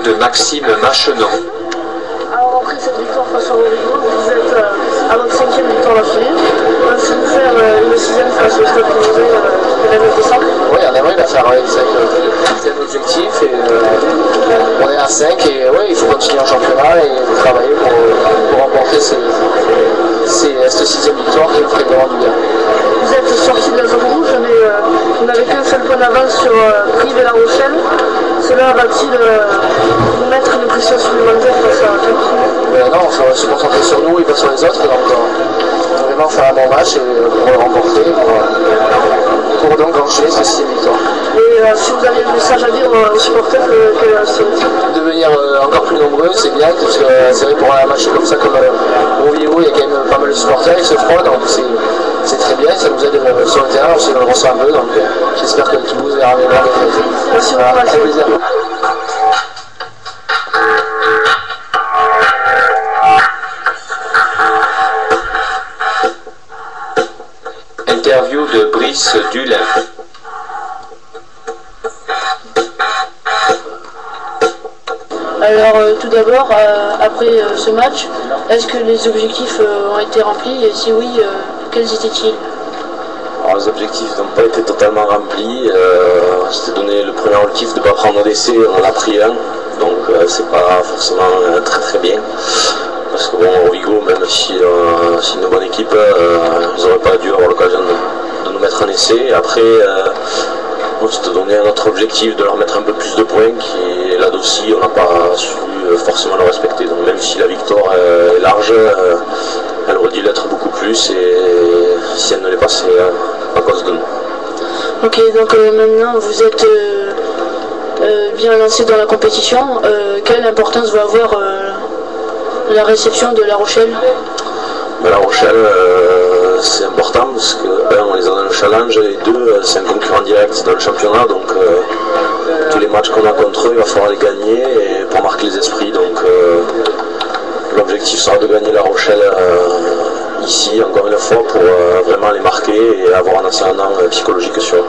de Maxime Machenon. Alors après cette victoire face au Rodrigo, vous êtes à votre 5e victoire d'affilée. Pensez-vous faire une 6e face au Stade Toulousain le 9 décembre? Oui, on aimerait la faire, c'est un objectif et on est à 5 et oui, il faut continuer en championnat et travailler pour remporter cette 6e victoire qui nous ferait vraiment du bien. Vous êtes sorti de la zone rouge, mais vous n'avez qu'un seul point d'avance sur Brive et La Rochelle. Cela va-t-il vous mettre une pression supplémentaire face à Caen? Non, il faut se concentrer sur nous et pas sur les autres, donc vraiment faire un bon match et pour le remporter, pour donc enchaîner cette 6e victoire. Et si vous aviez un message à dire aux supporters, quel serait-il? De venir encore plus nombreux, c'est bien, parce que c'est vrai pour un match comme ça, comme au Vivo, il y a quand même pas mal de supporters, ils se froident, donc c'est très bien, ça nous aide sur le terrain, aussi on le ressent un peu, donc j'espère que Toulouse verra bien les fêtes. Merci beaucoup, avec plaisir. Interview de Brice Dulin. Alors tout d'abord, après ce match, est-ce que les objectifs ont été remplis et si oui, quels étaient-ils? Alors, les objectifs n'ont pas été totalement remplis. Je t'ai donné le premier objectif de ne pas prendre d'essai, on en a pris un, donc c'est pas forcément très bien. Parce que bon, Origo, même si c'est une bonne équipe, ils n'auraient pas dû avoir l'occasion de nous mettre un essai. Après, on s'est donné un autre objectif de leur mettre un peu plus de points, qui est là aussi, on n'a pas su forcément le respecter. Donc même si la victoire est large, elle aurait dû l'être beaucoup plus, et si elle ne l'est pas, c'est à cause de nous. Ok, donc maintenant vous êtes bien lancé dans la compétition. Quelle importance va avoir la réception de La Rochelle? La Rochelle, c'est important parce que on les a dans le challenge, et deux, c'est un concurrent direct dans le championnat, donc tous les matchs qu'on a contre eux, il va falloir les gagner et pour marquer les esprits. Donc l'objectif sera de gagner La Rochelle ici, encore une fois, pour vraiment les marquer et avoir un ascendant psychologique sur eux.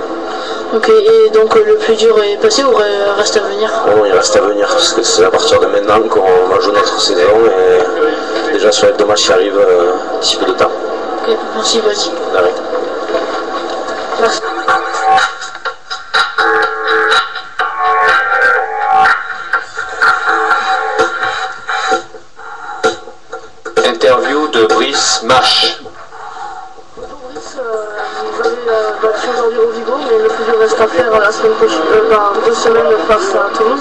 Ok, et donc le plus dur est passé ou reste à venir? Non, il reste à venir, parce que c'est à partir de maintenant qu'on va jouer notre saison, et déjà sur les 2 matchs qui arrivent d'ici peu de temps. Ok, merci, vas-y. Merci. Interview de Brice Mache. Vous avez battu aujourd'hui au Vigo, mais le plus dur reste à faire la semaine prochaine, dans 2 semaines face à Toulouse.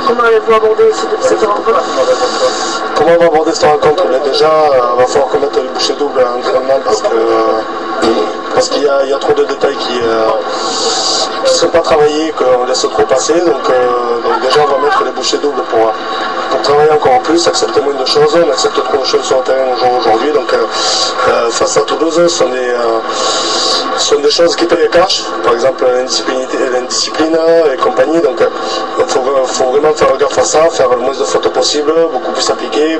Comment allez-vous aborder cette rencontre? Comment on va aborder cette rencontre? Déjà, il va falloir qu'on mette les bouchées doubles à l'entraînement parce qu'il y a trop de détails qui ne sont pas travaillés, qu'on laisse trop passer. Donc déjà, on va mettre les bouchées doubles pour travailler encore plus, accepter moins de choses. On accepte trop de choses sur le terrain aujourd'hui. Donc face à Toulouse, ce sont des choses qui payent cash, par exemple l'indiscipline et compagnie. Donc il faut vraiment faire gaffe à ça, faire le moins de fautes possible, beaucoup plus appliqué.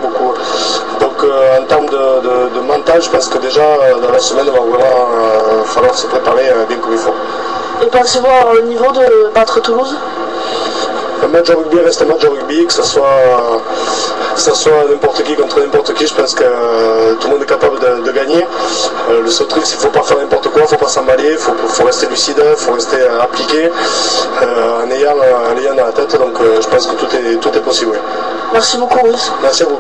Donc en termes de mental, je pense que déjà dans la semaine, il va vraiment falloir se préparer bien comme il faut. Et pensez-vous au niveau de battre Toulouse? Un match de rugby reste un match de rugby, que ce soit n'importe qui contre n'importe qui, je pense que tout le monde est capable de gagner. Le seul truc, c'est qu'il ne faut pas faire n'importe quoi, il ne faut pas s'emballer, il faut rester lucide, il faut rester appliqué, en ayant dans la tête, donc je pense que tout est possible. Oui. Merci beaucoup, Ruth. Merci à vous.